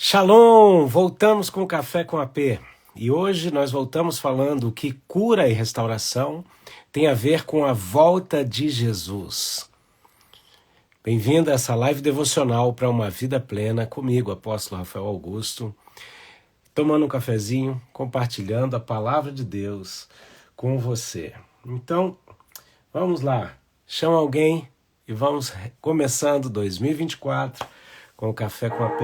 Shalom! Voltamos com o Café com AP. E hoje nós voltamos falando que cura e restauração tem a ver com a volta de Jesus. Bem-vindo a essa live devocional para uma vida plena comigo, apóstolo Rafael Augusto, tomando um cafezinho, compartilhando a palavra de Deus com você. Então, vamos lá, chama alguém e vamos começando 2024 com o Café com AP.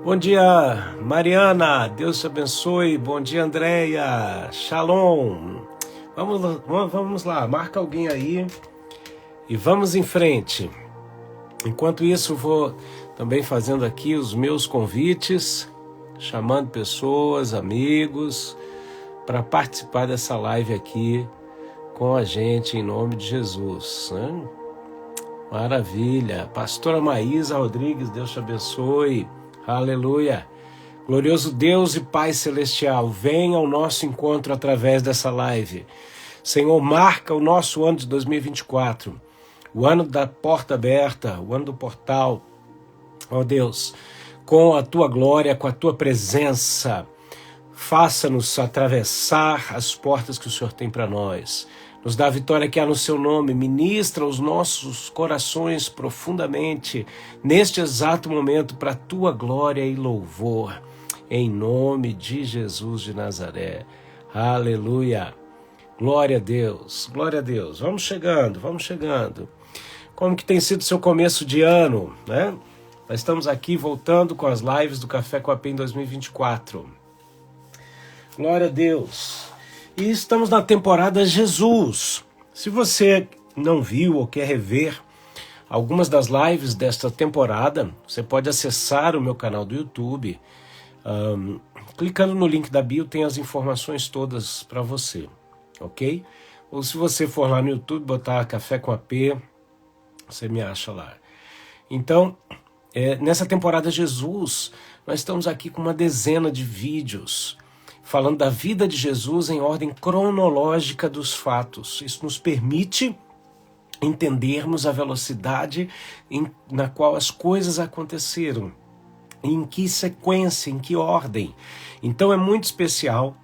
Bom dia, Mariana, Deus te abençoe. Bom dia, Andréia, Shalom. Vamos lá, marca alguém aí e vamos em frente. Enquanto isso, vou também fazendo aqui os meus convites, chamando pessoas, amigos, para participar dessa live aqui com a gente, em nome de Jesus. Né? Maravilha. Pastora Maísa Rodrigues, Deus te abençoe. Aleluia. Glorioso Deus e Pai Celestial, venha ao nosso encontro através dessa live. Senhor, marca o nosso ano de 2024, o ano da porta aberta, o ano do portal. Ó Deus, com a Tua glória, com a Tua presença, faça-nos atravessar as portas que o Senhor tem para nós. Nos dá a vitória que há no Seu nome, ministra os nossos corações profundamente, neste exato momento, para a Tua glória e louvor, em nome de Jesus de Nazaré. Aleluia. Glória a Deus, glória a Deus. Vamos chegando. Como que tem sido o seu começo de ano, né? Nós estamos aqui voltando com as lives do Café com a AP em 2024. Glória a Deus. E estamos na temporada Jesus. Se você não viu ou quer rever algumas das lives desta temporada, você pode acessar o meu canal do YouTube. Clicando no link da bio tem as informações todas para você, ok? Ou se você for lá no YouTube, botar Café com AP, você me acha lá. Então, nessa temporada Jesus, nós estamos aqui com uma dezena de vídeos falando da vida de Jesus em ordem cronológica dos fatos. Isso nos permite entendermos a velocidade na qual as coisas aconteceram, em que sequência, em que ordem. Então é muito especial,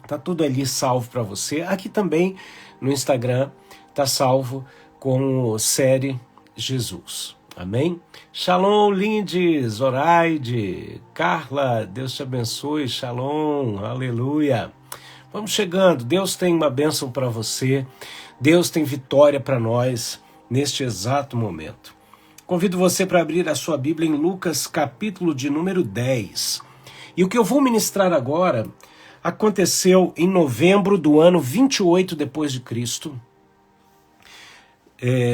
tá tudo ali salvo para você. Aqui também no Instagram tá salvo com série Jesus. Amém? Shalom, Lindy, Zoraide, Carla, Deus te abençoe, shalom, aleluia. Vamos chegando, Deus tem uma bênção para você, Deus tem vitória para nós neste exato momento. Convido você para abrir a sua Bíblia em Lucas, capítulo de número 10. E o que eu vou ministrar agora aconteceu em novembro do ano 28 depois de Cristo,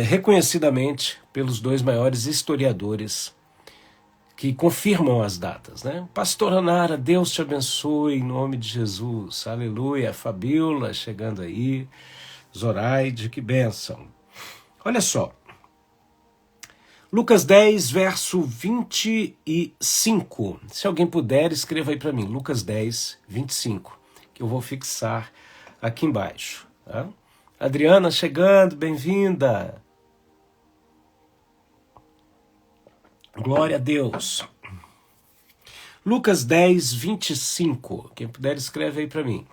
reconhecidamente pelos dois maiores historiadores que confirmam as datas, né? Pastora Nara, Deus te abençoe em nome de Jesus, aleluia. Fabiola chegando aí, Zoraide, que bênção. Olha só, Lucas 10, verso 25. Se alguém puder, escreva aí para mim, Lucas 10, 25, que eu vou fixar aqui embaixo, tá? Adriana chegando, bem-vinda. Glória a Deus. Lucas 10, 25. Quem puder, escreve aí para mim.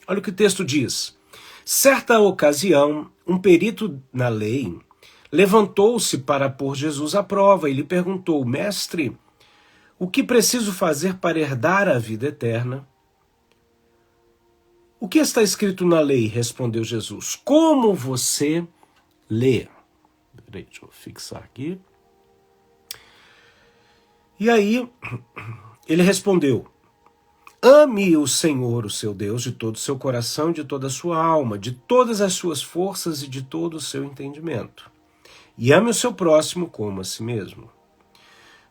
Olha o que o texto diz. Certa ocasião, um perito na lei levantou-se para pôr Jesus à prova e lhe perguntou: Mestre, o que preciso fazer para herdar a vida eterna? O que está escrito na lei? Respondeu Jesus. Como você lê? Peraí, deixa eu fixar aqui. E aí, ele respondeu: Ame o Senhor, o seu Deus, de todo o seu coração, de toda a sua alma, de todas as suas forças e de todo o seu entendimento. E ame o seu próximo como a si mesmo.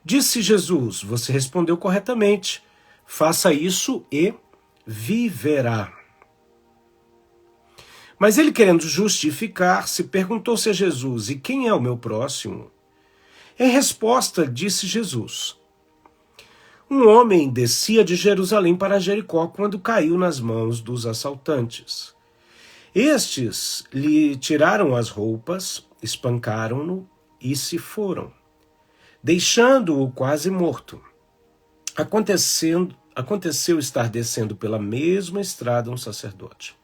Disse Jesus: Você respondeu corretamente. Faça isso e viverá. Mas ele, querendo justificar-se, perguntou-se a Jesus: E quem é o meu próximo? Em resposta, disse Jesus: Um homem descia de Jerusalém para Jericó quando caiu nas mãos dos assaltantes. Estes lhe tiraram as roupas, espancaram-no e se deixando-o quase morto. Aconteceu estar descendo pela mesma estrada um sacerdote.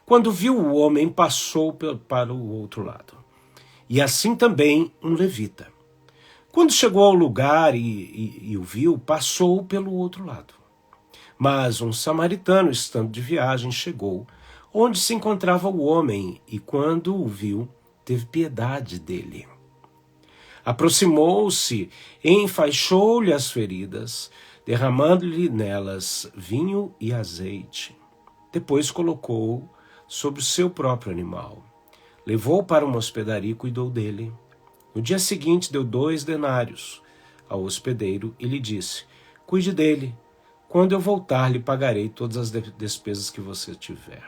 Quando viu o homem, passou para o outro lado. E assim também um levita. Quando chegou ao lugar e o viu, passou pelo outro lado. Mas um samaritano, estando de viagem, chegou onde se encontrava o homem, e quando o viu, teve piedade dele. Aproximou-se, enfaixou-lhe as feridas, derramando-lhe nelas vinho e azeite. Depois colocou-o sobre o seu próprio animal. Levou-o para uma hospedaria e cuidou dele. No dia seguinte deu 2 denários ao hospedeiro e lhe disse: cuide dele. Quando eu voltar, lhe pagarei todas as despesas que você tiver.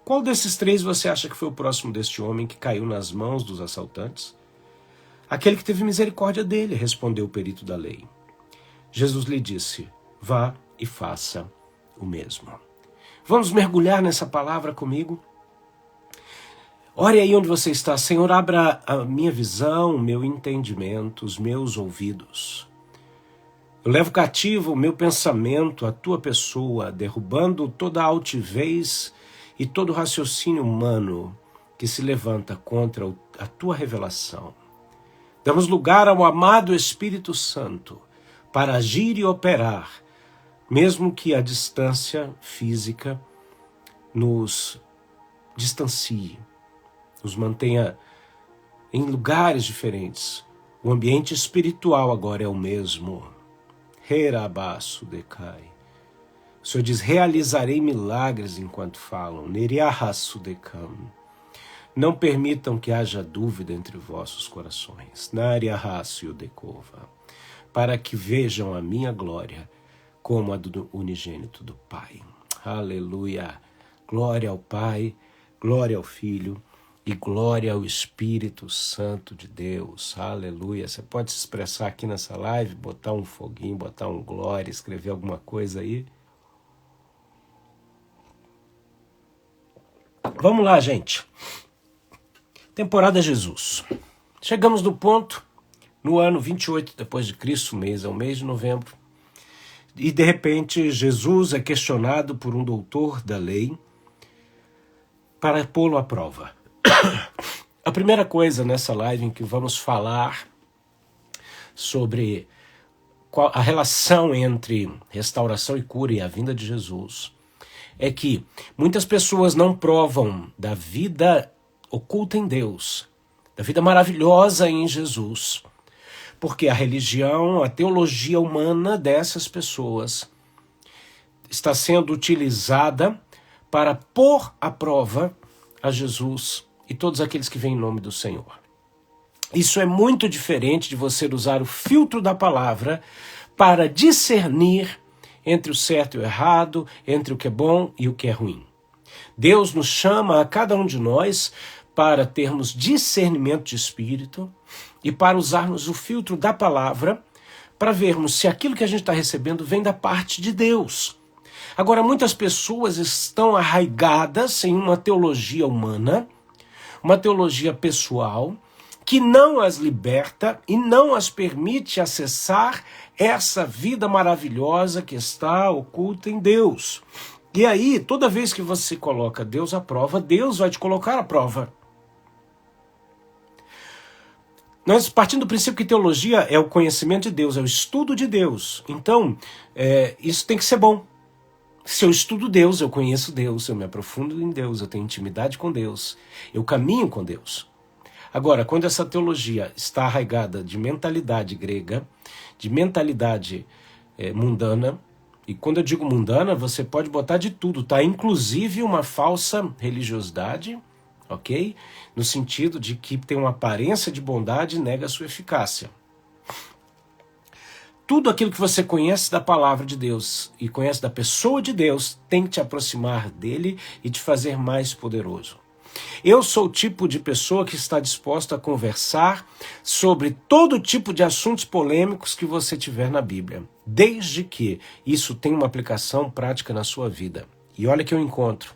Qual desses 3 você acha que foi o próximo deste homem que caiu nas mãos dos assaltantes? Aquele que teve misericórdia dele, respondeu o perito da lei. Jesus lhe disse: vá e faça o mesmo. Vamos mergulhar nessa palavra comigo? Ore aí onde você está. Senhor, abra a minha visão, o meu entendimento, os meus ouvidos. Eu levo cativo o meu pensamento, a tua pessoa, derrubando toda a altivez e todo o raciocínio humano que se levanta contra a tua revelação. Damos lugar ao amado Espírito Santo para agir e operar, mesmo que a distância física nos distancie, nos mantenha em lugares diferentes. O ambiente espiritual agora é o mesmo. Herabaço decai. O Senhor diz: realizarei milagres enquanto falam. Neriahaço decam. Não permitam que haja dúvida entre vossos corações. Nariahaço decova. Para que vejam a minha glória como a do unigênito do Pai. Aleluia. Glória ao Pai, glória ao Filho e glória ao Espírito Santo de Deus. Aleluia. Você pode se expressar aqui nessa live, botar um foguinho, botar um glória, escrever alguma coisa aí. Vamos lá, gente. Temporada Jesus. Chegamos no ponto, no ano 28 depois de Cristo, mês é o mês de novembro, e de repente Jesus é questionado por um doutor da lei para pô-lo à prova. A primeira coisa nessa live em que vamos falar sobre a relação entre restauração e cura e a vinda de Jesus é que muitas pessoas não provam da vida oculta em Deus, da vida maravilhosa em Jesus, porque a religião, a teologia humana dessas pessoas está sendo utilizada para pôr à prova a Jesus e todos aqueles que vêm em nome do Senhor. Isso é muito diferente de você usar o filtro da palavra para discernir entre o certo e o errado, entre o que é bom e o que é ruim. Deus nos chama a cada um de nós para termos discernimento de espírito e para usarmos o filtro da palavra para vermos se aquilo que a gente está recebendo vem da parte de Deus. Agora, muitas pessoas estão arraigadas em uma teologia humana, uma teologia pessoal, que não as liberta e não as permite acessar essa vida maravilhosa que está oculta em Deus. E aí, toda vez que você coloca Deus à prova, Deus vai te colocar à prova. Nós partindo do princípio que teologia é o conhecimento de Deus, é o estudo de Deus. Então, isso tem que ser bom. Se eu estudo Deus, eu conheço Deus, eu me aprofundo em Deus, eu tenho intimidade com Deus, eu caminho com Deus. Agora, quando essa teologia está arraigada de mentalidade grega, de mentalidade mundana, e quando eu digo mundana, você pode botar de tudo, tá? Inclusive uma falsa religiosidade, ok? No sentido de que tem uma aparência de bondade e nega a sua eficácia. Tudo aquilo que você conhece da palavra de Deus e conhece da pessoa de Deus tem que te aproximar dele e te fazer mais poderoso. Eu sou o tipo de pessoa que está disposta a conversar sobre todo tipo de assuntos polêmicos que você tiver na Bíblia, desde que isso tenha uma aplicação prática na sua vida. E olha que eu encontro,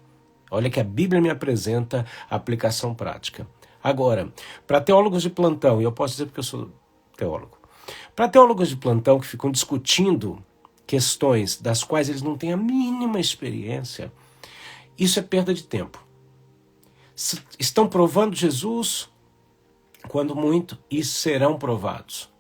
olha que a Bíblia me apresenta a aplicação prática. Agora, para teólogos de plantão, e eu posso dizer porque eu sou teólogo, para teólogos de plantão que ficam discutindo questões das quais eles não têm a mínima experiência, isso é perda de tempo. Estão provando Jesus, quando muito, e serão provados.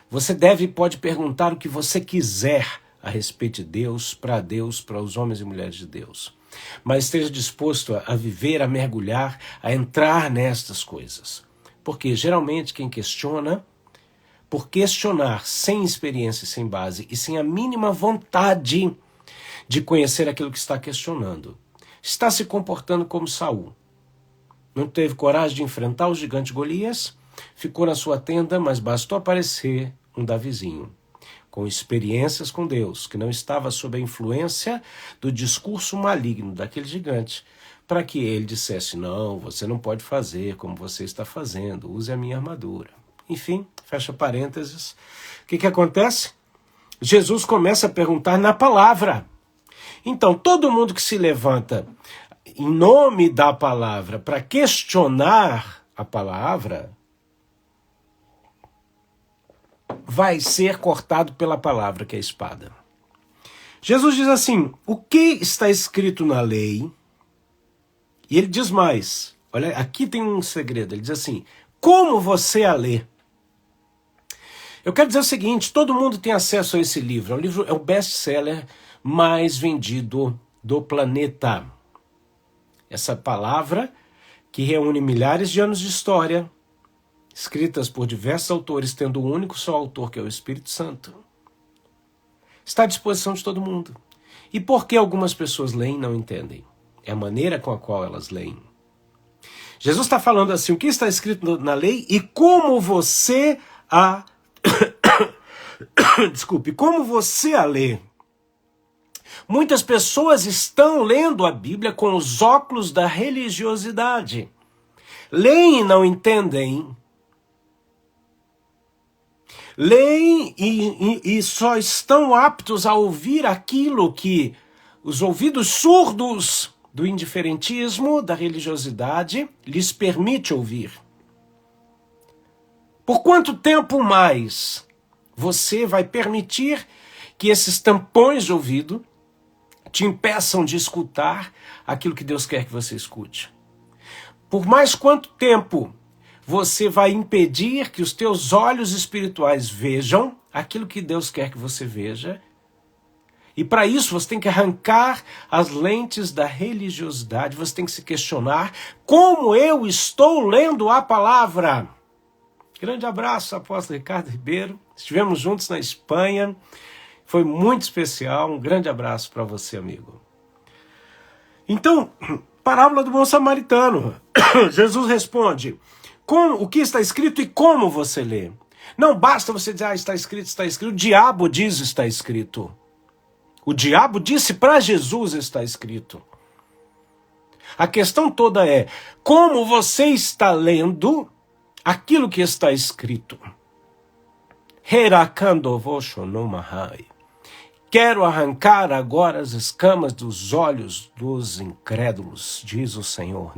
Você pode perguntar o que você quiser a respeito de Deus, para os homens e mulheres de Deus. Mas esteja disposto a viver, a mergulhar, a entrar nestas coisas. Porque geralmente quem questiona, por questionar sem experiência, sem base e sem a mínima vontade de conhecer aquilo que está questionando, está se comportando como Saul. Não teve coragem de enfrentar o gigante Golias, ficou na sua tenda, mas bastou aparecer um Davizinho, com experiências com Deus, que não estava sob a influência do discurso maligno daquele gigante, para que ele dissesse, não, você não pode fazer como você está fazendo, use a minha armadura. Enfim, fecha parênteses. O que acontece? Jesus começa a perguntar na palavra. Então, todo mundo que se levanta em nome da palavra para questionar a palavra, vai ser cortado pela palavra, que é a espada. Jesus diz assim, o que está escrito na lei? E ele diz mais, olha, aqui tem um segredo, ele diz assim, como você a lê? Eu quero dizer o seguinte, todo mundo tem acesso a esse livro, é o best-seller mais vendido do planeta. Essa palavra que reúne milhares de anos de história, escritas por diversos autores, tendo um único só autor, que é o Espírito Santo, está à disposição de todo mundo. E por que algumas pessoas leem e não entendem? É a maneira com a qual elas leem. Jesus está falando assim, o que está escrito na lei e como você a... Desculpe, como você a lê? Muitas pessoas estão lendo a Bíblia com os óculos da religiosidade. Leem e não entendem. Leem e só estão aptos a ouvir aquilo que os ouvidos surdos do indiferentismo, da religiosidade, lhes permite ouvir. Por quanto tempo mais você vai permitir que esses tampões de ouvido te impeçam de escutar aquilo que Deus quer que você escute? Por mais quanto tempo você vai impedir que os teus olhos espirituais vejam aquilo que Deus quer que você veja? E para isso você tem que arrancar as lentes da religiosidade, você tem que se questionar como eu estou lendo a palavra. Grande abraço, apóstolo Ricardo Ribeiro. Estivemos juntos na Espanha, foi muito especial, um grande abraço para você, amigo. Então, parábola do bom samaritano. Jesus responde, o que está escrito e como você lê. Não basta você dizer, está escrito, está escrito. O diabo diz, está escrito. O diabo disse para Jesus, está escrito. A questão toda é, como você está lendo aquilo que está escrito? Quero arrancar agora as escamas dos olhos dos incrédulos, diz o Senhor.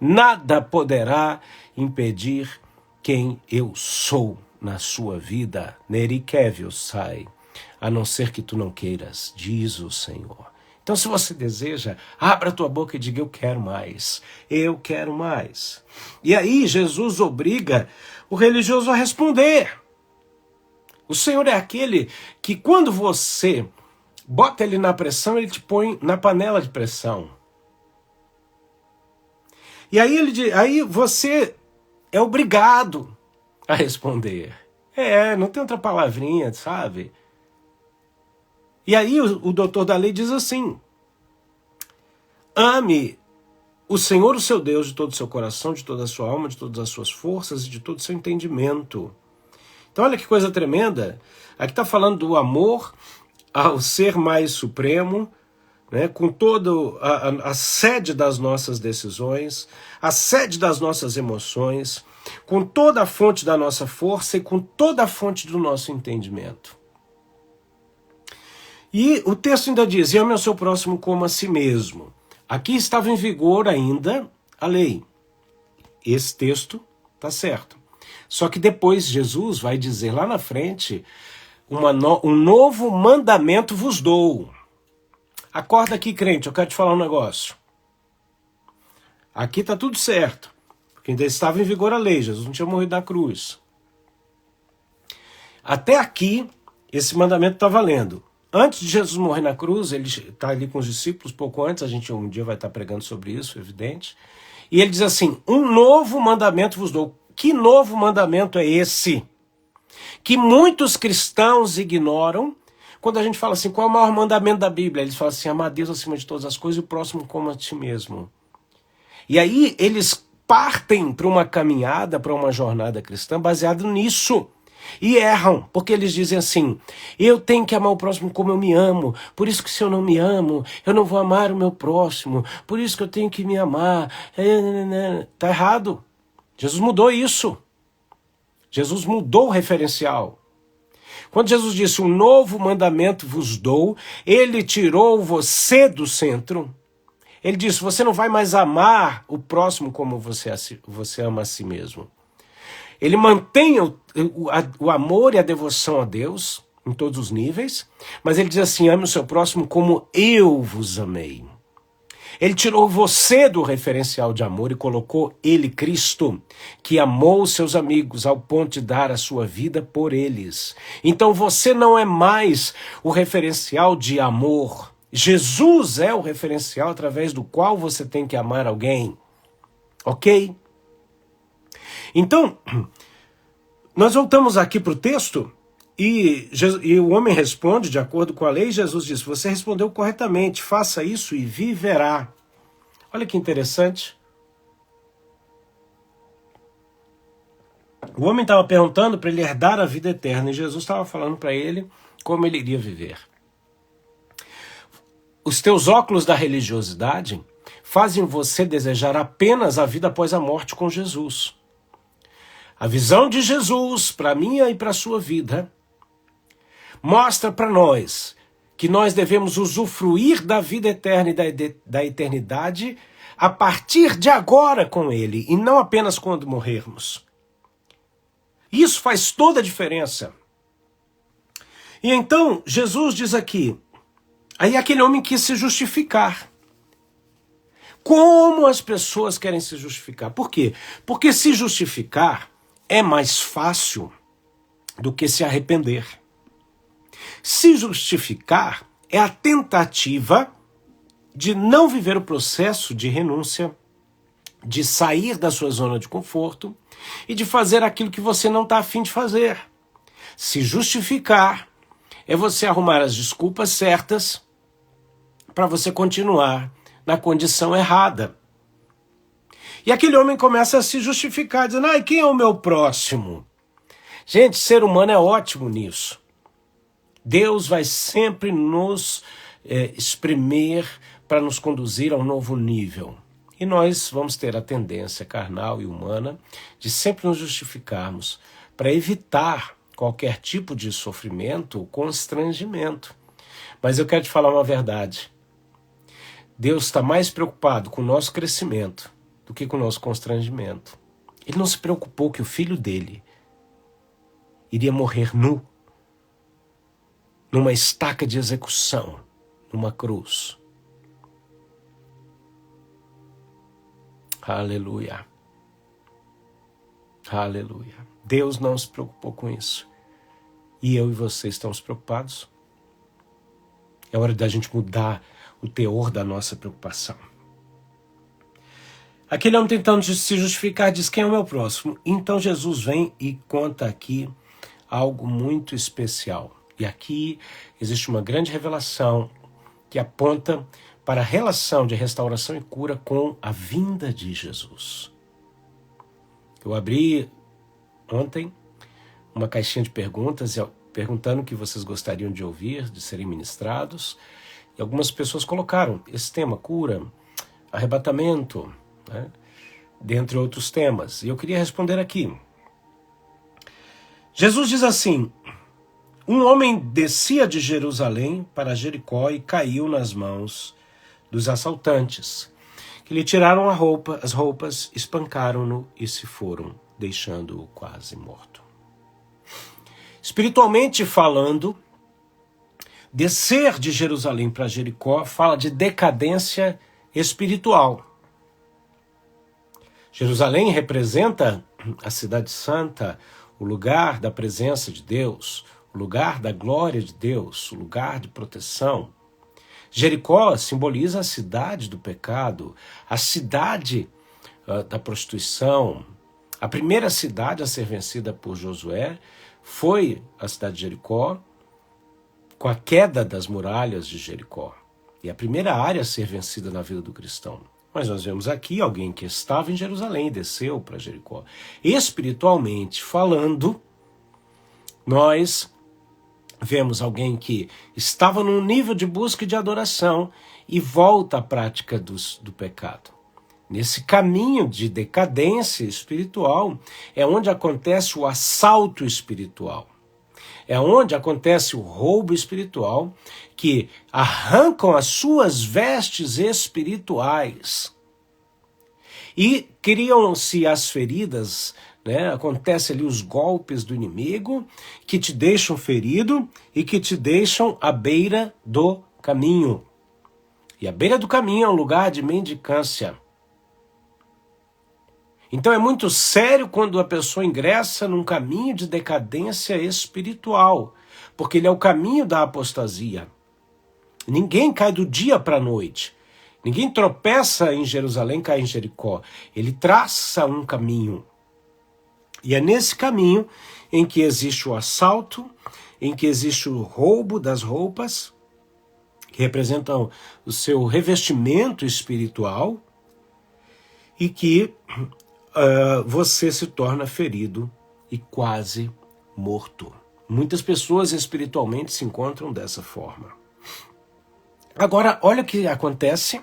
Nada poderá impedir quem eu sou na sua vida. A não ser que tu não queiras, diz o Senhor. Então, se você deseja, abra a tua boca e diga, eu quero mais, eu quero mais. E aí, Jesus obriga o religioso a responder. O Senhor é aquele que, quando você bota ele na pressão, ele te põe na panela de pressão. E aí você é obrigado a responder. Não tem outra palavrinha, sabe? E aí o doutor da lei diz assim, ame o Senhor, o seu Deus, de todo o seu coração, de toda a sua alma, de todas as suas forças e de todo o seu entendimento. Então olha que coisa tremenda. Aqui está falando do amor ao ser mais supremo, né, com toda a sede das nossas decisões, a sede das nossas emoções, com toda a fonte da nossa força e com toda a fonte do nosso entendimento. E o texto ainda diz, ame ao seu próximo como a si mesmo. Aqui estava em vigor ainda a lei. Esse texto está certo. Só que depois Jesus vai dizer lá na frente, um novo mandamento vos dou. Acorda aqui, crente, eu quero te falar um negócio. Aqui está tudo certo, porque ainda estava em vigor a lei, Jesus não tinha morrido na cruz. Até aqui, esse mandamento está valendo. Antes de Jesus morrer na cruz, ele está ali com os discípulos, pouco antes, a gente um dia vai estar pregando sobre isso, evidente. E ele diz assim, um novo mandamento vos dou. Que novo mandamento é esse? Que muitos cristãos ignoram. Quando a gente fala assim, qual é o maior mandamento da Bíblia? Eles falam assim, amar a Deus acima de todas as coisas e o próximo como a ti mesmo. E aí eles partem para uma caminhada, para uma jornada cristã baseada nisso. E erram, porque eles dizem assim, eu tenho que amar o próximo como eu me amo, por isso que se eu não me amo, eu não vou amar o meu próximo, por isso que eu tenho que me amar. Está errado. Jesus mudou isso. Jesus mudou o referencial. Quando Jesus disse, um novo mandamento vos dou, ele tirou você do centro. Ele disse, você não vai mais amar o próximo como você ama a si mesmo. Ele mantém o amor e a devoção a Deus em todos os níveis, mas ele diz assim, ame o seu próximo como eu vos amei. Ele tirou você do referencial de amor e colocou ele, Cristo, que amou os seus amigos ao ponto de dar a sua vida por eles. Então você não é mais o referencial de amor. Jesus é o referencial através do qual você tem que amar alguém. Ok? Então, nós voltamos aqui para o texto e o homem responde de acordo com a lei. Jesus diz, você respondeu corretamente, faça isso e viverá. Olha que interessante. O homem estava perguntando para ele herdar a vida eterna e Jesus estava falando para ele como ele iria viver. Os teus óculos da religiosidade fazem você desejar apenas a vida após a morte com Jesus. A visão de Jesus para a minha e para a sua vida mostra para nós que nós devemos usufruir da vida eterna e da eternidade a partir de agora com Ele, e não apenas quando morrermos. Isso faz toda a diferença. E então, Jesus diz aqui, aí aquele homem quis se justificar. Como as pessoas querem se justificar? Por quê? Porque se justificar é mais fácil do que se arrepender. Se justificar é a tentativa de não viver o processo de renúncia, de sair da sua zona de conforto e de fazer aquilo que você não está afim de fazer. Se justificar é você arrumar as desculpas certas para você continuar na condição errada. E aquele homem começa a se justificar, dizendo, quem é o meu próximo? Gente, ser humano é ótimo nisso. Deus vai sempre nos espremer para nos conduzir a um novo nível. E nós vamos ter a tendência carnal e humana de sempre nos justificarmos para evitar qualquer tipo de sofrimento ou constrangimento. Mas eu quero te falar uma verdade. Deus está mais preocupado com o nosso crescimento do que com o nosso constrangimento. Ele não se preocupou que o filho dele iria morrer nu, numa estaca de execução, numa cruz. Aleluia. Aleluia. Deus não se preocupou com isso. E eu e você estamos preocupados? É hora da gente mudar o teor da nossa preocupação. Aquele homem tentando se justificar diz, quem é o meu próximo? Então Jesus vem e conta aqui algo muito especial. E aqui existe uma grande revelação que aponta para a relação de restauração e cura com a vinda de Jesus. Eu abri ontem uma caixinha de perguntas, perguntando o que vocês gostariam de ouvir, de serem ministrados. E algumas pessoas colocaram esse tema, cura, arrebatamento, né? dentre outros temas. E eu queria responder aqui. Jesus diz assim: um homem descia de Jerusalém para Jericó e caiu nas mãos dos assaltantes, que lhe tiraram as roupas, espancaram-no e se foram, deixando-o quase morto. Espiritualmente falando, descer de Jerusalém para Jericó fala de decadência espiritual. Jerusalém representa a cidade santa, o lugar da presença de Deus, o lugar da glória de Deus, o lugar de proteção. Jericó simboliza a cidade do pecado, a cidade da prostituição. A primeira cidade a ser vencida por Josué foi a cidade de Jericó, com a queda das muralhas de Jericó. E a primeira área a ser vencida na vida do cristão. Mas nós vemos aqui alguém que estava em Jerusalém e desceu para Jericó. Espiritualmente falando, nós vemos alguém que estava num nível de busca e de adoração e volta à prática do pecado. Nesse caminho de decadência espiritual é onde acontece o assalto espiritual. É onde acontece o roubo espiritual, que arrancam as suas vestes espirituais e criam-se as feridas, né? Acontece ali os golpes do inimigo que te deixam ferido e que te deixam à beira do caminho. E a beira do caminho é um lugar de mendicância. Então é muito sério quando a pessoa ingressa num caminho de decadência espiritual, porque ele é o caminho da apostasia. Ninguém cai do dia para a noite. Ninguém tropeça em Jerusalém, cai em Jericó. Ele traça um caminho. E é nesse caminho em que existe o assalto, em que existe o roubo das roupas, que representam o seu revestimento espiritual, e que você se torna ferido e quase morto. Muitas pessoas espiritualmente se encontram dessa forma. Agora, olha o que acontece.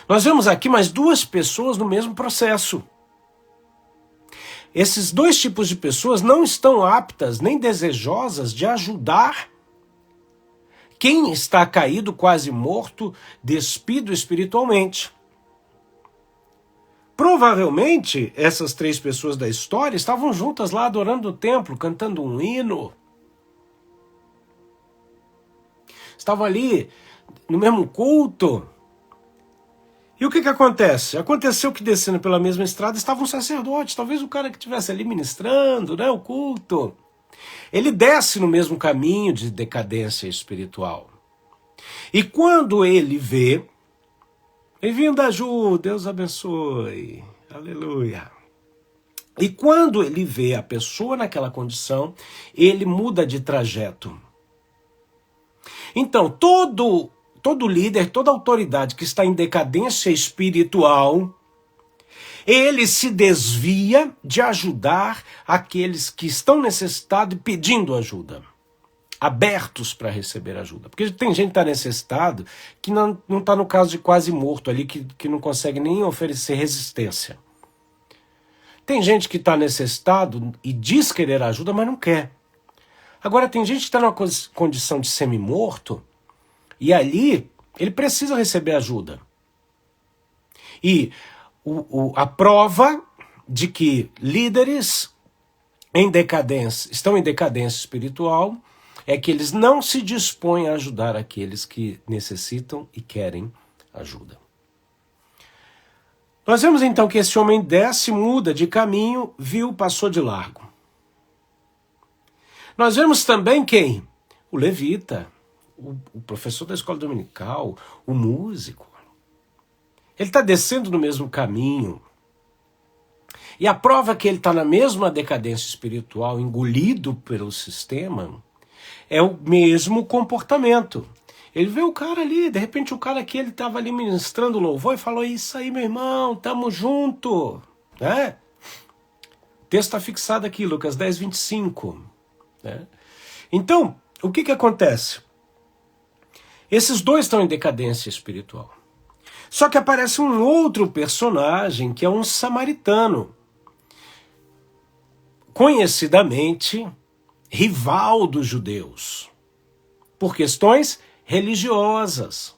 Nós vemos aqui mais duas pessoas no mesmo processo. Esses dois tipos de pessoas não estão aptas nem desejosas de ajudar quem está caído, quase morto, despido espiritualmente. Provavelmente, essas três pessoas da história estavam juntas lá adorando o templo, cantando um hino. Estavam ali no mesmo culto. E o que acontece? Aconteceu que descendo pela mesma estrada estava um sacerdote, talvez o cara que estivesse ali ministrando, né, o culto. Ele desce no mesmo caminho de decadência espiritual. E quando ele vê, bem-vindo a Ju, Deus abençoe, aleluia. E quando ele vê a pessoa naquela condição, ele muda de trajeto. Então, todo líder, toda autoridade que está em decadência espiritual, ele se desvia de ajudar aqueles que estão necessitados e pedindo ajuda. Abertos para receber ajuda. Porque tem gente que está necessitado que não está no caso de quase morto ali, que não consegue nem oferecer resistência. Tem gente que está necessitado e diz querer ajuda, mas não quer. Agora tem gente que está numa condição de semi-morto e ali ele precisa receber ajuda. E a prova de que líderes em decadência, estão em decadência espiritual é que eles não se dispõem a ajudar aqueles que necessitam e querem ajuda. Nós vemos então que esse homem desce, muda de caminho, viu, passou de largo. Nós vemos também quem? O levita, o professor da escola dominical, o músico. Ele está descendo no mesmo caminho. E a prova que ele está na mesma decadência espiritual, engolido pelo sistema, é o mesmo comportamento. Ele vê o cara ali, de repente o cara aqui, ele estava ali ministrando louvor e falou: isso aí, meu irmão, tamo junto. Né? O texto está fixado aqui, Lucas 10, 25. Né? Então, o que acontece? Esses dois estão em decadência espiritual. Só que aparece um outro personagem, que é um samaritano, conhecidamente rival dos judeus, por questões religiosas.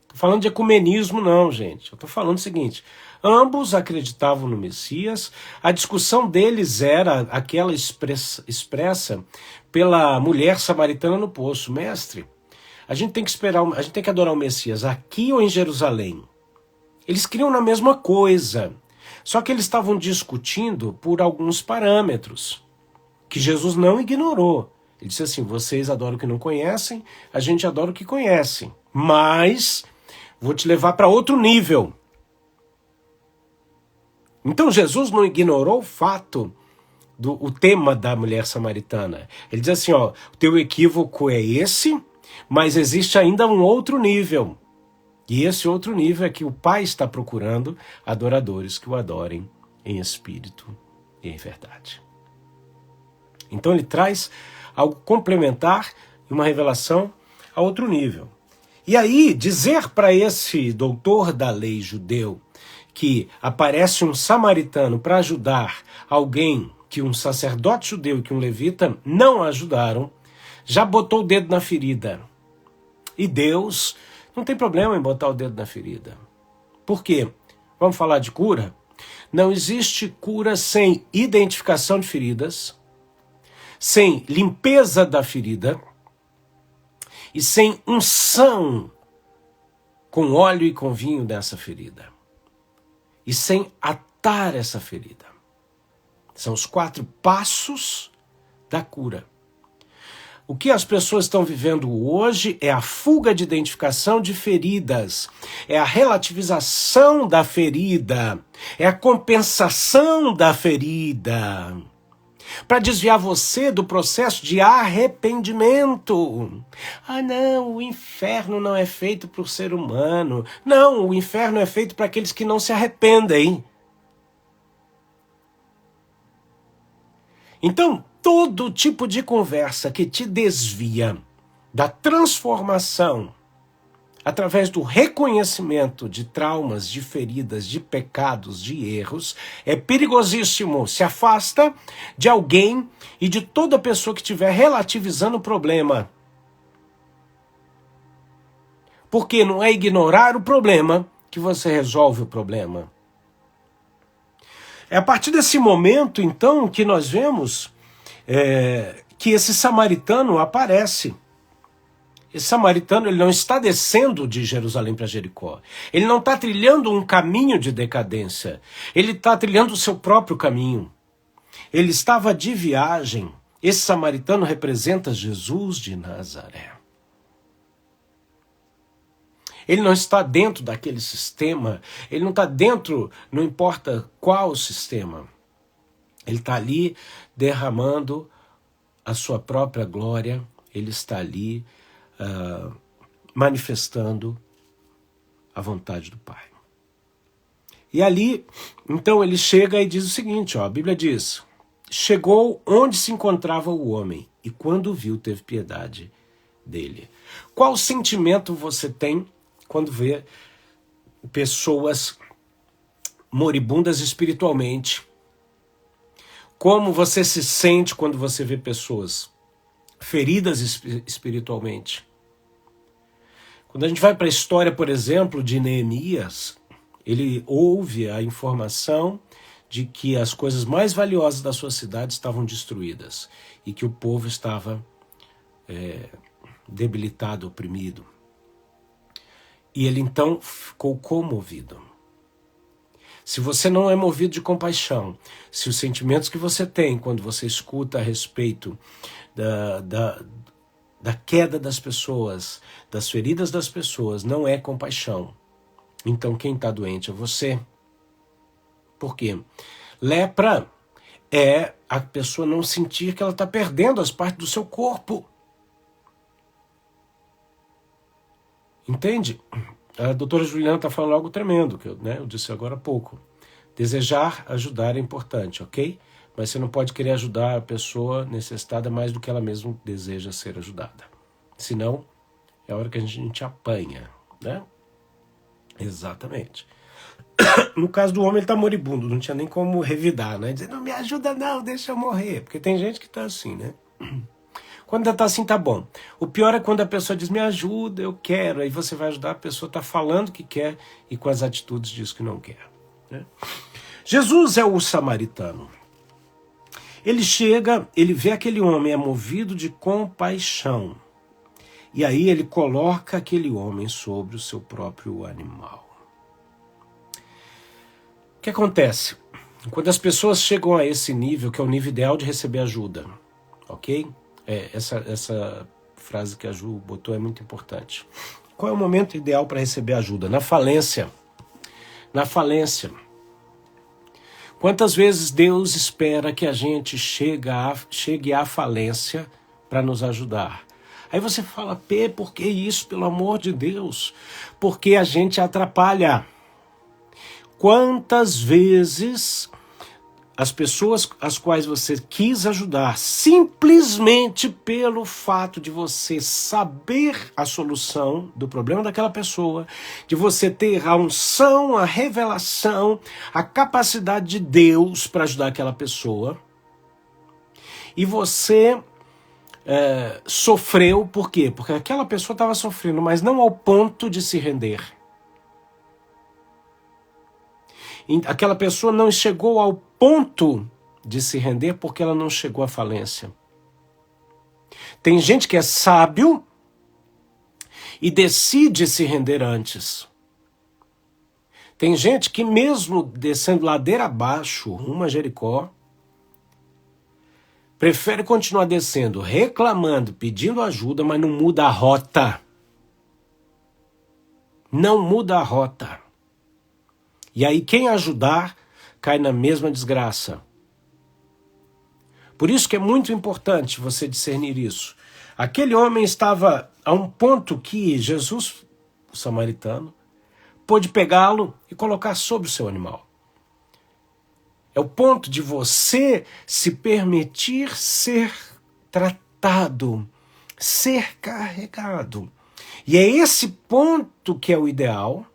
Estou falando de ecumenismo não, gente. Eu estou falando o seguinte, ambos acreditavam no Messias, a discussão deles era aquela expressa pela mulher samaritana no poço. Mestre, a gente tem que adorar o Messias aqui ou em Jerusalém? Eles criam na mesma coisa, só que eles estavam discutindo por alguns parâmetros, que Jesus não ignorou. Ele disse assim, vocês adoram o que não conhecem, a gente adora o que conhecem, mas vou te levar para outro nível. Então Jesus não ignorou o fato, o tema da mulher samaritana. Ele diz assim, ó, o teu equívoco é esse, mas existe ainda um outro nível. E esse outro nível é que o Pai está procurando adoradores que o adorem em espírito e em verdade. Então ele traz algo complementar e uma revelação a outro nível. E aí, dizer para esse doutor da lei judeu que aparece um samaritano para ajudar alguém que um sacerdote judeu e que um levita não ajudaram, já botou o dedo na ferida. E Deus não tem problema em botar o dedo na ferida. Por quê? Vamos falar de cura? Não existe cura sem identificação de feridas, sem limpeza da ferida e sem unção com óleo e com vinho dessa ferida. E sem atar essa ferida. São os 4 passos da cura. O que as pessoas estão vivendo hoje é a fuga de identificação de feridas, é a relativização da ferida, é a compensação da ferida, para desviar você do processo de arrependimento. Ah não, o inferno não é feito para o ser humano. Não, o inferno é feito para aqueles que não se arrependem. Então, todo tipo de conversa que te desvia da transformação através do reconhecimento de traumas, de feridas, de pecados, de erros, é perigosíssimo. Se afasta de alguém e de toda pessoa que estiver relativizando o problema. Porque não é ignorar o problema que você resolve o problema. É a partir desse momento, então, que nós vemos que esse samaritano aparece. Esse samaritano, ele não está descendo de Jerusalém para Jericó. Ele não está trilhando um caminho de decadência. Ele está trilhando o seu próprio caminho. Ele estava de viagem. Esse samaritano representa Jesus de Nazaré. Ele não está dentro daquele sistema. Ele não está dentro, não importa qual sistema. Ele está ali derramando a sua própria glória. Ele está ali manifestando a vontade do Pai. E ali, então ele chega e diz o seguinte, ó, a Bíblia diz, chegou onde se encontrava o homem, e quando viu, teve piedade dele. Qual sentimento você tem quando vê pessoas moribundas espiritualmente? Como você se sente quando você vê pessoas feridas espiritualmente? Quando a gente vai para a história, por exemplo, de Neemias, ele ouve a informação de que as coisas mais valiosas da sua cidade estavam destruídas e que o povo estava debilitado, oprimido. E ele então ficou comovido. Se você não é movido de compaixão, se os sentimentos que você tem quando você escuta a respeito da queda das pessoas, das feridas das pessoas, não é compaixão, então quem está doente é você. Por quê? Lepra é a pessoa não sentir que ela está perdendo as partes do seu corpo. Entende? A doutora Juliana está falando algo tremendo, que eu disse agora há pouco. Desejar ajudar é importante, ok? Mas você não pode querer ajudar a pessoa necessitada mais do que ela mesma deseja ser ajudada. Senão, é a hora que a gente apanha, né? Exatamente. No caso do homem, ele está moribundo, não tinha nem como revidar, né? Dizer, não me ajuda não, deixa eu morrer. Porque tem gente que está assim, né? Quando está assim, tá bom. O pior é quando a pessoa diz, me ajuda, eu quero. Aí você vai ajudar, a pessoa está falando que quer e com as atitudes diz que não quer. Né? Jesus é o samaritano. Ele chega, ele vê aquele homem, é movido de compaixão. E aí ele coloca aquele homem sobre o seu próprio animal. O que acontece? Quando as pessoas chegam a esse nível, que é o nível ideal de receber ajuda, ok? Essa frase que a Ju botou é muito importante. Qual é o momento ideal para receber ajuda? Na falência. Na falência. Quantas vezes Deus espera que a gente chegue à falência para nos ajudar? Aí você fala, por que isso, pelo amor de Deus? Porque a gente atrapalha. Quantas vezes as pessoas às quais você quis ajudar, simplesmente pelo fato de você saber a solução do problema daquela pessoa, de você ter a unção, a revelação, a capacidade de Deus para ajudar aquela pessoa, e você sofreu, por quê? Porque aquela pessoa estava sofrendo, mas não ao ponto de se render. Aquela pessoa não chegou ao ponto de se render porque ela não chegou à falência. Tem gente que é sábio e decide se render antes. Tem gente que mesmo descendo ladeira abaixo, rumo a Jericó, prefere continuar descendo, reclamando, pedindo ajuda, mas não muda a rota. Não muda a rota. E aí quem ajudar cai na mesma desgraça. Por isso que é muito importante você discernir isso. Aquele homem estava a um ponto que Jesus, o samaritano, pôde pegá-lo e colocar sobre o seu animal. É o ponto de você se permitir ser tratado, ser carregado. E é esse ponto que é o ideal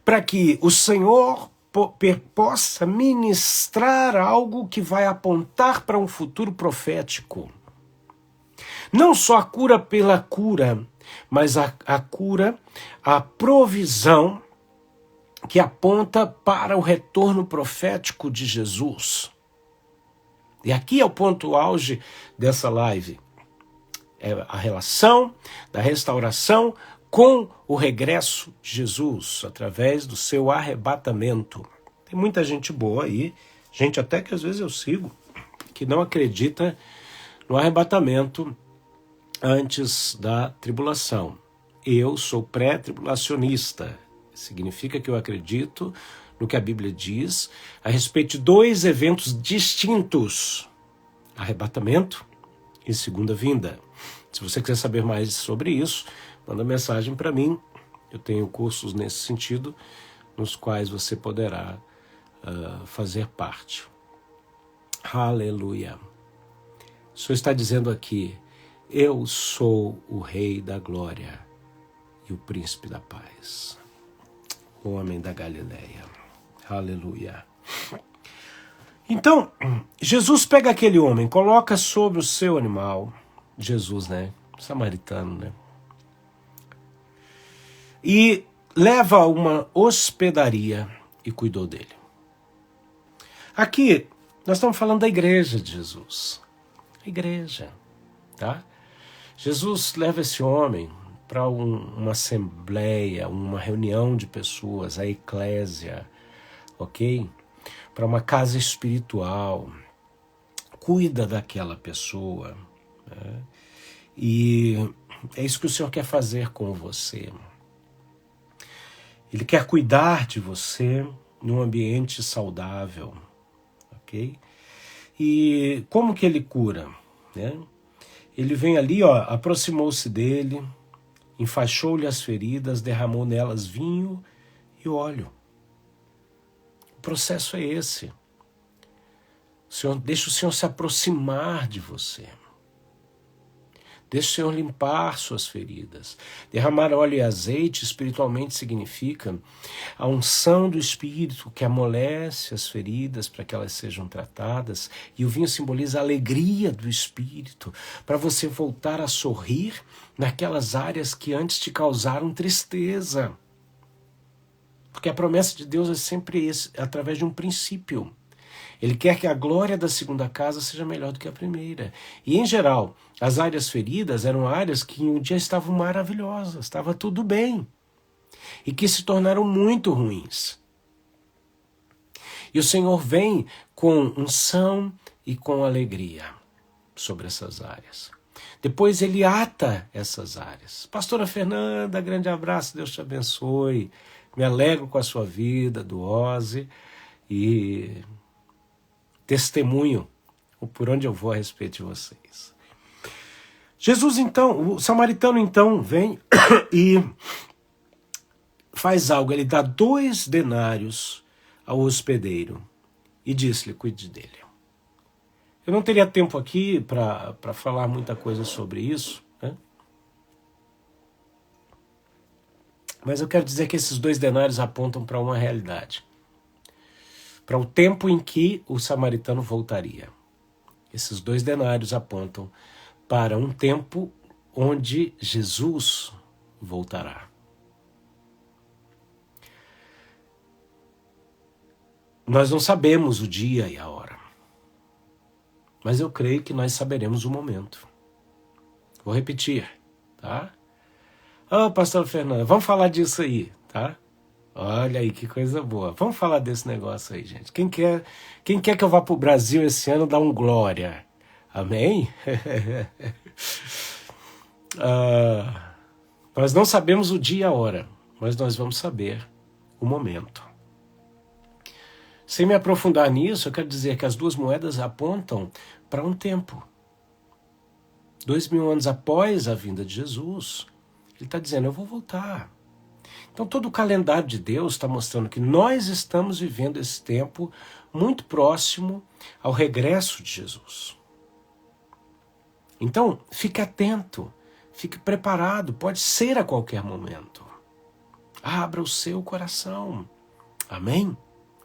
para que o Senhor possa ministrar algo que vai apontar para um futuro profético. Não só a cura pela cura, mas a cura, a provisão que aponta para o retorno profético de Jesus. E aqui é o ponto auge dessa live. É a relação da restauração com o regresso de Jesus, através do seu arrebatamento. Tem muita gente boa aí, gente até que às vezes eu sigo, que não acredita no arrebatamento antes da tribulação. Eu sou pré-tribulacionista. Significa que eu acredito no que a Bíblia diz a respeito de dois eventos distintos: arrebatamento e segunda vinda. Se você quiser saber mais sobre isso, manda mensagem para mim. Eu tenho cursos nesse sentido, nos quais você poderá fazer parte. Aleluia. O Senhor está dizendo aqui, eu sou o Rei da Glória e o Príncipe da Paz, o homem da Galileia. Aleluia. Então, Jesus pega aquele homem, coloca sobre o seu animal, Jesus, né? Samaritano, né? E leva a uma hospedaria e cuidou dele. Aqui, nós estamos falando da igreja de Jesus. A igreja, tá? Jesus leva esse homem para uma assembleia, uma reunião de pessoas, a eclésia, ok? Para uma casa espiritual. Cuida daquela pessoa, né? E é isso que o Senhor quer fazer com você. Ele quer cuidar de você num ambiente saudável, ok? E como que ele cura, né? Ele vem ali, aproximou-se dele, enfaixou-lhe as feridas, derramou nelas vinho e óleo. O processo é esse. Deixa o Senhor se aproximar de você. Deixe o Senhor limpar suas feridas. Derramar óleo e azeite espiritualmente significa a unção do Espírito que amolece as feridas para que elas sejam tratadas. E o vinho simboliza a alegria do Espírito para você voltar a sorrir naquelas áreas que antes te causaram tristeza. Porque a promessa de Deus é sempre através de um princípio. Ele quer que a glória da segunda casa seja melhor do que a primeira. E, em geral, as áreas feridas eram áreas que um dia estavam maravilhosas, estava tudo bem, e que se tornaram muito ruins. E o Senhor vem com unção e com alegria sobre essas áreas. Depois ele ata essas áreas. Pastora Fernanda, grande abraço, Deus te abençoe. Me alegro com a sua vida, do Ozzy, e testemunho por onde eu vou a respeito de vocês. Jesus então, o samaritano então vem e faz algo, ele dá 2 denários ao hospedeiro e disse-lhe, cuide dele. Eu não teria tempo aqui para falar muita coisa sobre isso, né? Mas eu quero dizer que esses 2 denários apontam para uma realidade. Para o tempo em que o samaritano voltaria. Esses 2 denários apontam para um tempo onde Jesus voltará. Nós não sabemos o dia e a hora, mas eu creio que nós saberemos o momento. Vou repetir, tá? Pastor Fernando, vamos falar disso aí, tá? Olha aí, que coisa boa. Vamos falar desse negócio aí, gente. Quem quer que eu vá para o Brasil esse ano, dá um glória. Amém? Nós não sabemos o dia e a hora, mas nós vamos saber o momento. Sem me aprofundar nisso, eu quero dizer que as 2 moedas apontam para um tempo. 2000 anos após a vinda de Jesus, ele está dizendo, eu vou voltar. Então todo o calendário de Deus está mostrando que nós estamos vivendo esse tempo muito próximo ao regresso de Jesus. Então fique atento, fique preparado, pode ser a qualquer momento. Abra o seu coração. Amém?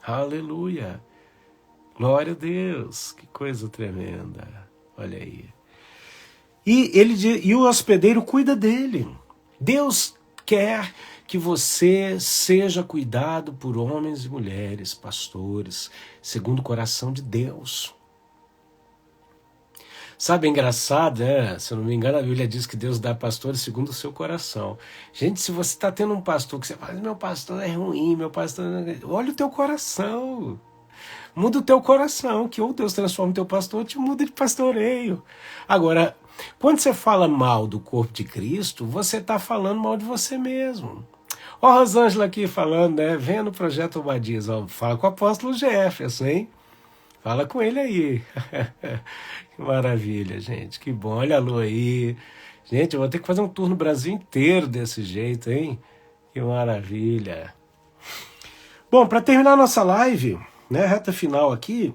Aleluia. Glória a Deus, que coisa tremenda. Olha aí. E o hospedeiro cuida dele. Deus quer que você seja cuidado por homens e mulheres, pastores, segundo o coração de Deus. Sabe, é engraçado, né? Se eu não me engano, a Bíblia diz que Deus dá pastores segundo o seu coração. Gente, se você está tendo um pastor que você fala, meu pastor é ruim, meu pastor... Olha o teu coração. Muda o teu coração, que ou Deus transforma o teu pastor ou te muda de pastoreio. Agora, quando você fala mal do corpo de Cristo, você está falando mal de você mesmo. Ó a Rosângela aqui falando, né? Venha no Projeto Obadias, ó, fala com o apóstolo Jefferson, hein? Fala com ele aí. Que maravilha, gente, que bom. Olha a lua aí. Gente, eu vou ter que fazer um tour no Brasil inteiro desse jeito, hein? Que maravilha. Bom, para terminar a nossa live, né, reta final aqui,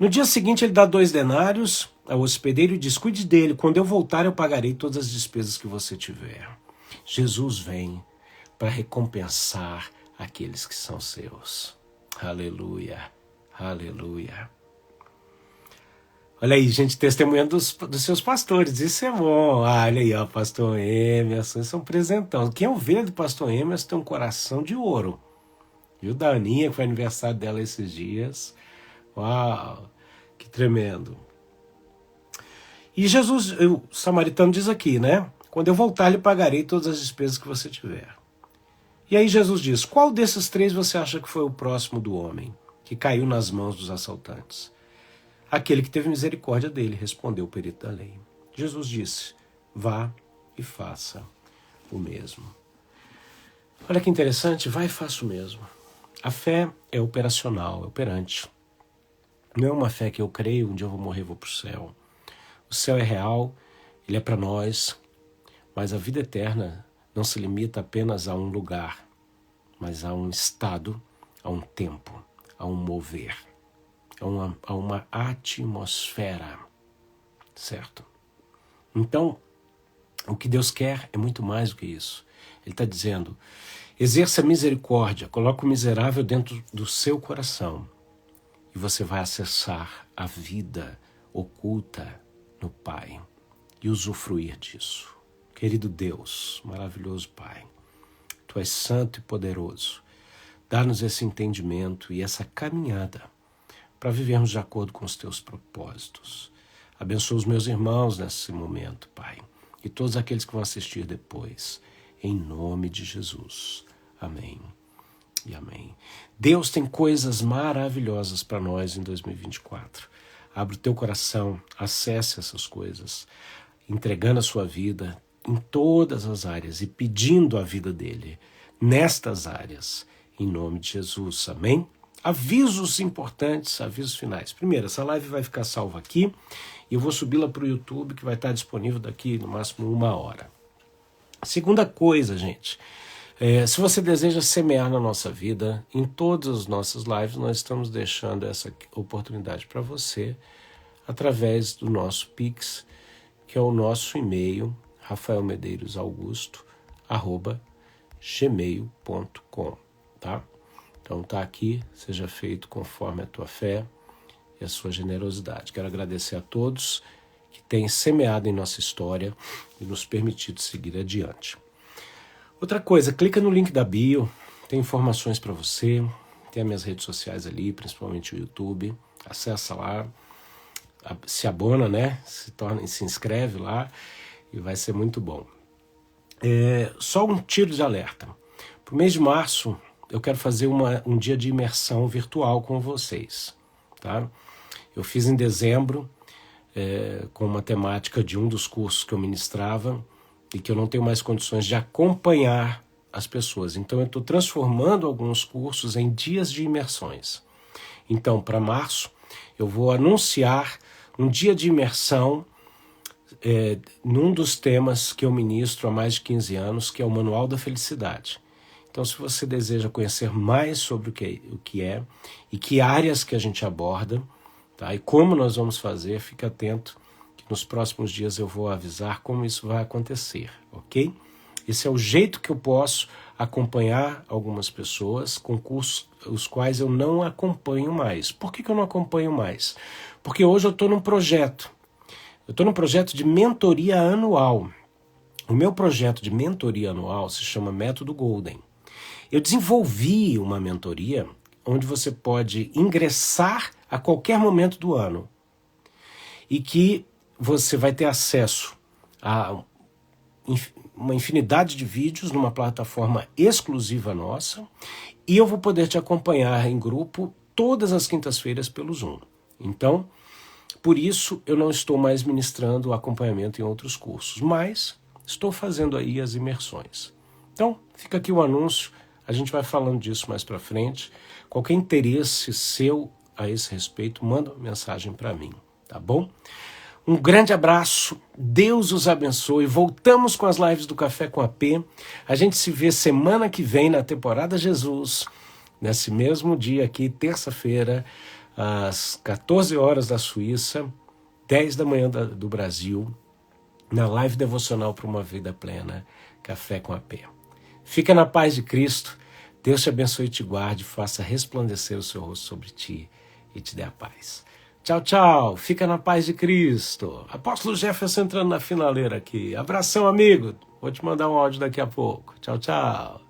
no dia seguinte ele dá 2 denários ao hospedeiro e diz, cuide dele, quando eu voltar eu pagarei todas as despesas que você tiver. Jesus vem para recompensar aqueles que são seus. Aleluia, aleluia. Olha aí, gente, testemunhando dos seus pastores, isso é bom. Olha aí, ó, pastor Emerson, isso é um presentão. Quem ouvir do pastor Emerson tem um coração de ouro. Viu, da Aninha, que foi aniversário dela esses dias. Uau, que tremendo. E Jesus, o samaritano diz aqui, né? Quando eu voltar, lhe pagarei todas as despesas que você tiver. E aí Jesus diz, qual desses 3 você acha que foi o próximo do homem, que caiu nas mãos dos assaltantes? Aquele que teve misericórdia dele, respondeu o perito da lei. Jesus disse, vá e faça o mesmo. Olha que interessante, vá e faça o mesmo. A fé é operacional, é operante. Não é uma fé que eu creio, um dia eu vou morrer, vou para o céu. O céu é real, ele é para nós, mas a vida eterna não se limita apenas a um lugar, mas a um estado, a um tempo, a um mover, a uma atmosfera, certo? Então, o que Deus quer é muito mais do que isso. Ele está dizendo, exerça misericórdia, coloque o miserável dentro do seu coração e você vai acessar a vida oculta no Pai e usufruir disso. Querido Deus, maravilhoso Pai, Tu és santo e poderoso. Dá-nos esse entendimento e essa caminhada para vivermos de acordo com os Teus propósitos. Abençoa os meus irmãos nesse momento, Pai, e todos aqueles que vão assistir depois. Em nome de Jesus. Amém e amém. Deus tem coisas maravilhosas para nós em 2024. Abre o teu coração, acesse essas coisas, entregando a sua vida em todas as áreas e pedindo a vida dele nestas áreas, em nome de Jesus. Amém? Avisos importantes, avisos finais. Primeiro, essa live vai ficar salva aqui e eu vou subi-la para o YouTube, que vai estar disponível daqui no máximo 1 hora. Segunda coisa, gente, se você deseja semear na nossa vida, em todas as nossas lives nós estamos deixando essa oportunidade para você através do nosso Pix, que é o nosso e-mail, rafaelmedeiros.augusto@gmail.com, tá? Então tá aqui, seja feito conforme a tua fé e a sua generosidade. Quero agradecer a todos que têm semeado em nossa história e nos permitido seguir adiante. Outra coisa, clica no link da bio, tem informações para você, tem as minhas redes sociais ali, principalmente o YouTube, acessa lá, se abona, né? Se inscreve lá e vai ser muito bom. Só um tiro de alerta. Para o mês de março, eu quero fazer um dia de imersão virtual com vocês, tá? Eu fiz em dezembro, com uma temática de um dos cursos que eu ministrava e que eu não tenho mais condições de acompanhar as pessoas. Então eu estou transformando alguns cursos em dias de imersões. Então, para março, eu vou anunciar um dia de imersão num dos temas que eu ministro há mais de 15 anos, que é o Manual da Felicidade. Então, se você deseja conhecer mais sobre o que é e que áreas que a gente aborda, tá, e como nós vamos fazer, fique atento que nos próximos dias eu vou avisar como isso vai acontecer, ok? Esse é o jeito que eu posso acompanhar algumas pessoas com cursos os quais eu não acompanho mais. Por que eu não acompanho mais? Porque hoje eu estou num projeto. Eu estou num projeto de mentoria anual. O meu projeto de mentoria anual se chama Método Golden. Eu desenvolvi uma mentoria onde você pode ingressar a qualquer momento do ano e que você vai ter acesso a uma infinidade de vídeos numa plataforma exclusiva nossa e eu vou poder te acompanhar em grupo todas as quintas-feiras pelo Zoom. Então, por isso eu não estou mais ministrando acompanhamento em outros cursos, mas estou fazendo aí as imersões. Então, fica aqui o anúncio, a gente vai falando disso mais para frente. Qualquer interesse seu a esse respeito, manda uma mensagem para mim, tá bom? Um grande abraço, Deus os abençoe. Voltamos com as lives do Café com AP. A gente se vê semana que vem na temporada Jesus, nesse mesmo dia aqui, terça-feira, às 14 horas da Suíça, 10 da manhã do Brasil, na live devocional para uma vida plena, Café com AP. Fica na paz de Cristo, Deus te abençoe e te guarde, faça resplandecer o seu rosto sobre ti e te dê a paz. Tchau, tchau, fica na paz de Cristo. Apóstolo Jefferson entrando na finaleira aqui. Abração, amigo, vou te mandar um áudio daqui a pouco. Tchau, tchau.